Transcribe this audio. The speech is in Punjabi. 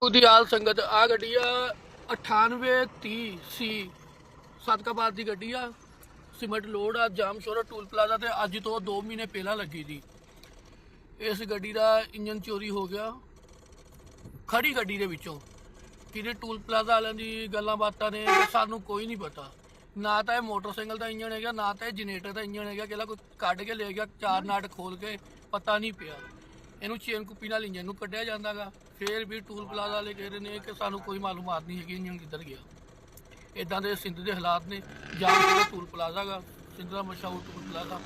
ਉਹਦੀ ਆਲ ਸੰਗਤ ਆ ਗੱਡੀ ਆ 9830 ਸੀ ਸਦਕਾਬਾਦ ਦੀ ਗੱਡੀ ਆ। ਸੀਮੈਂਟ ਲੋਡ ਆ ਜਾਮ ਸ਼ੋਰਾ ਟੂਲ ਪਲਾਜ਼ਾ ਤੇ ਅੱਜ ਤੋਂ 2 ਮਹੀਨੇ ਪਹਿਲਾਂ ਲੱਗੀ ਦੀ। ਇਸ ਗੱਡੀ ਦਾ ਇੰਜਨ ਚੋਰੀ ਹੋ ਗਿਆ ਖੜੀ ਗੱਡੀ ਦੇ ਵਿੱਚੋਂ। ਕਿਹਦੇ ਟੂਲ ਪਲਾਜ਼ਾ ਵਾਲਿਆਂ ਦੀ ਗੱਲਾਂ ਬਾਤਾਂ ਨੇ ਸਾਨੂੰ ਕੋਈ ਨਹੀਂ ਪਤਾ। ਨਾ ਤਾਂ ਇਹ ਮੋਟਰਸਾਈਕਲ ਦਾ ਇੰਜਨ ਹੈਗਾ, ਨਾ ਤਾਂ ਇਹ ਜਨਰੇਟਰ ਦਾ ਇੰਜਨ ਹੈਗਾ। ਕਿਹੜਾ ਕੋਈ ਕੱਢ ਕੇ ਲੈ ਗਿਆ, 4 ਨਾਟ ਖੋਲ ਕੇ ਪਤਾ ਨਹੀਂ ਪਿਆ। ਇਹਨੂੰ ਚੇਨ ਕੁੱਪੀ ਨਾਲ ਇੰਜਨ ਨੂੰ ਕੱਢਿਆ ਜਾਂਦਾਗਾ। ਫਿਰ ਵੀ ਟੂਲ ਪਲਾਜ਼ਾ ਵਾਲੇ ਕਹਿ ਰਹੇ ਨੇ ਕਿ ਸਾਨੂੰ ਕੋਈ ਮਾਲੂਮਾਤ ਨਹੀਂ ਹੈਗੀ ਇੰਜਨ ਕਿੱਧਰ ਗਿਆ। ਇਦਾਂ ਦੇ ਸਿੰਧ ਦੇ ਹਾਲਾਤ ਨੇ। ਜਾਮ ਸ਼ੋਰਾ ਟੂਲ ਪਲਾਜ਼ਾ ਗਾ, ਸਿੰਧ ਦਾ ਮਸ਼ਹੂਰ ਟੂਲ ਪਲਾਜ਼ਾ।